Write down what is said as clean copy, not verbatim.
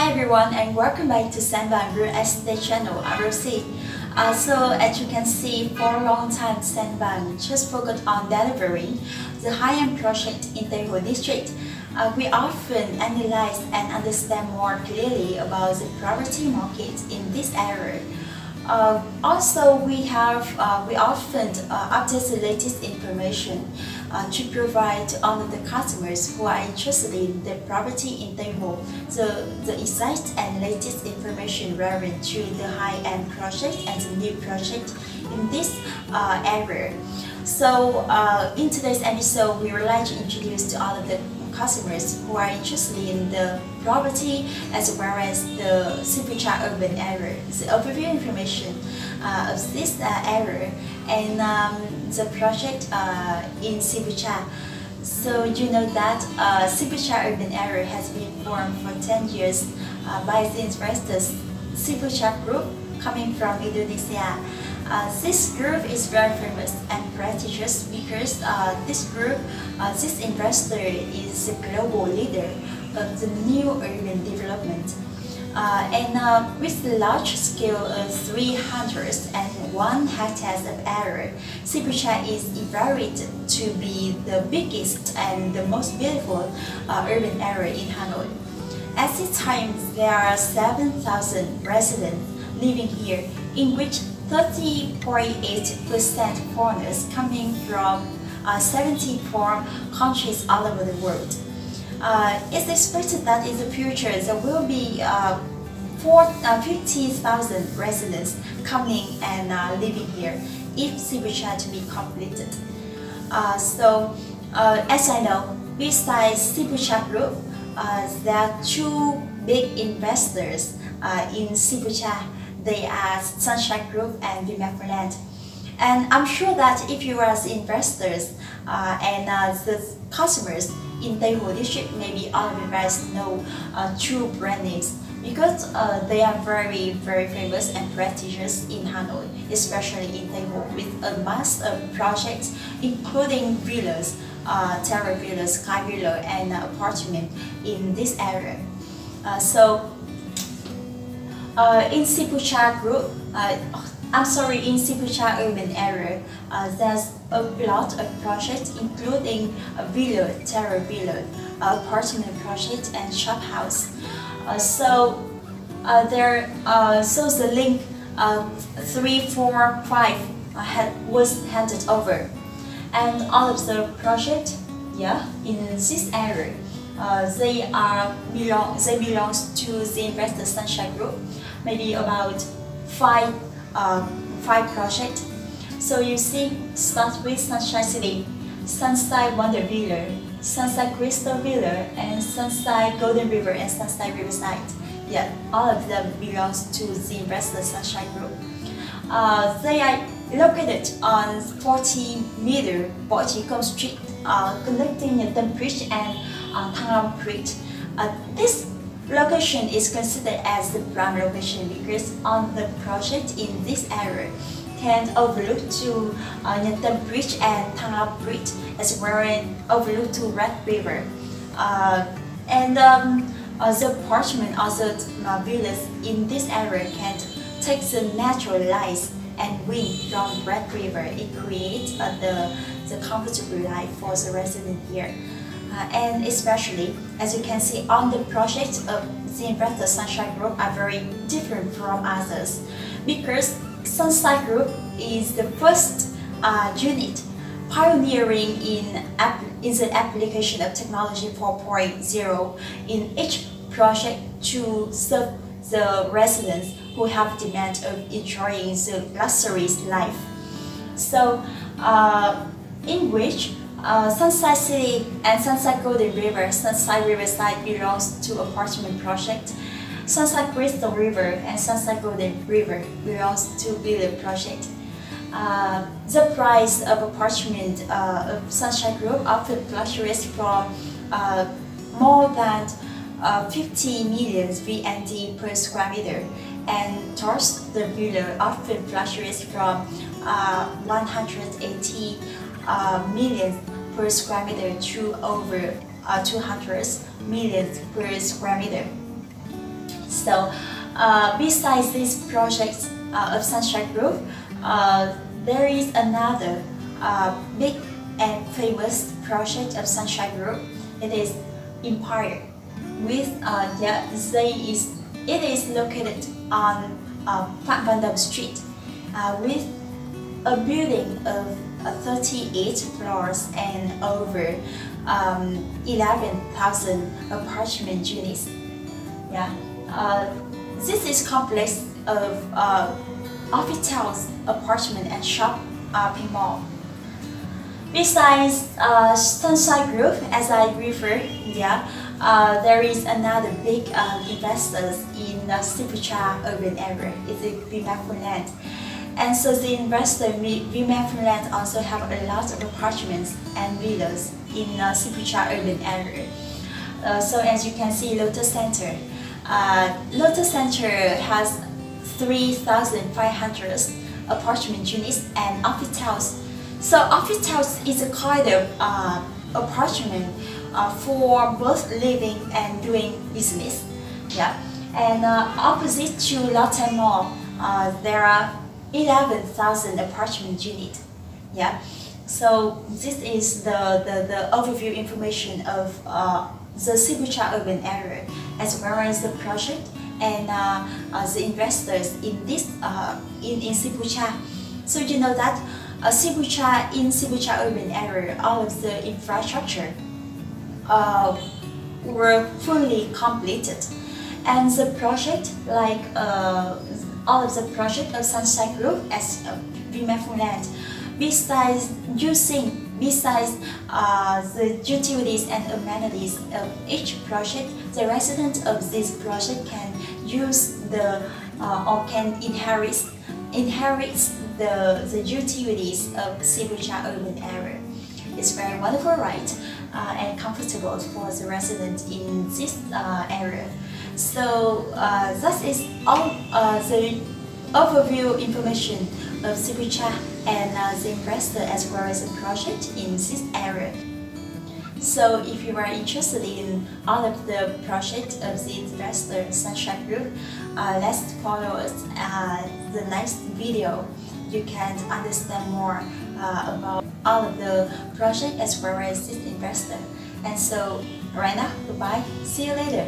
Hi everyone, and welcome back to SENVANGDATA-R&D estate channel, ROC. So as you can see, for a long time SENVANG just focused on delivering the high-end project in TayHo district. We often analyze and understand more clearly about the property market in this area. Also, we often update the latest information to provide to all of the customers who are interested in the property in TayHo the exact and latest information relevant to the high-end project and the new project in this area. So in today's episode, we would like to introduce to all of the customers who are interested in the property as well as the Ciputra Urban Area, the overview information of this area and the project in Ciputra. So you know that Ciputra Urban Area has been formed for 10 years by the investors Ciputra Group coming from Indonesia. This group is very famous and prestigious because this investor is a global leader of the new urban development. With the large scale of 301 hectares of area, Ciputra is evaluated to be the biggest and the most beautiful urban area in Hanoi. At this time, there are 7,000 residents living here, in which 30.8% foreigners coming from 74 countries all over the world. It's expected that in the future there will be 50,000 residents coming and living here if Ciputra to be completed. As I know, besides Ciputra Group, there are two big investors in Ciputra. They are Sunshine Group and Vàng. And I'm sure that if you are the investors and the customers in TayHo district, maybe all of you guys know two brand names because they are very famous and prestigious in Hanoi, especially in TayHo, with a mass of projects including villas, terrace villas, sky villa, and apartment in this area. In Ciputra Group, in Ciputra Urban Area, there's a lot of projects including a villa, terrace villa, apartment project, and shop house. The link 345 was handed over, and all of the project, in this area. They belong to the investor Sunshine Group, maybe about five projects. So you see, start with Sunshine City, Sunshine Wonder Villa, Sunshine Crystal Villa, and Sunshine Golden River and Sunshine Riverside. All of them belongs to the investor Sunshine Group. They are located on 40-meter Bojikong Street, connecting Nyetem Bridge and 𝗏𝗏 Creek. This location is considered as the prime location because on the project in this area can overlook to Nyetem Bridge and 𝗏𝗏 Bridge, as well as overlook to Red River. The apartment, also villas in this area can take the natural light and wind from Red River. It creates the comfortable life for the resident here. And especially, as you can see on the project of the investor Sunshine Group are very different from others because Sunshine Group is the first unit pioneering in the application of technology 4.0 in each project to serve the residents who have demand of enjoying the luxurious life. In which Sunshine City and Sunshine Golden River, Sunshine Riverside belongs to apartment project. Sunshine Crystal River and Sunshine Golden River belongs to villa project. The price of apartment of Sunshine Group often fluctuates from more than 50 million VND per square meter, and thus the villa often fluctuates from 180 million per square meter to over 200 million per square meter. So besides these projects of Sunshine Group, there is another big and famous project of Sunshine Group. It is Empire. It is located on Phạm Văn Đồng Street with a building of 38 floors and over 11,000 apartment units. Yeah, this is complex of officetels, apartment and shopping mall. Besides Sunshine Group, as I referred, there is another big investors in Ciputra Urban Area. It's a 𝗨𝗥𝗕𝗔𝗡. And so the investor 𝗨𝗥𝗕𝗔𝗡 also have a lot of apartments and villas in Ciputra Urban Area. So as you can see, Lotus Center. Lotus Center has 3,500 apartment units and officetels. So officetels is a kind of apartment for both living and doing business. Yeah, and opposite to Lotte Mall, there are 11,000 apartment units. Yeah, so this is the overview information of the Ciputra Urban Area, as well as the project and the investors in this in Ciputra. So you know that in Ciputra Urban Area, all of the infrastructure were fully completed, and the project, like all of the project of Sunshine Group as 𝗨𝗥𝗕𝗔𝗡, besides the utilities and amenities of each project, the residents of this project can use or can inherit the utilities of Ciputra Urban Area. It's very wonderful, right? And comfortable for the residents in this area. So that is all the overview information of Ciputra and the investor as well as the project in this area. So if you are interested in all of the projects of the investor Sunshine Group, let's follow us the next video. You can understand more about all of the project as well as this investor. And so right now, goodbye, see you later.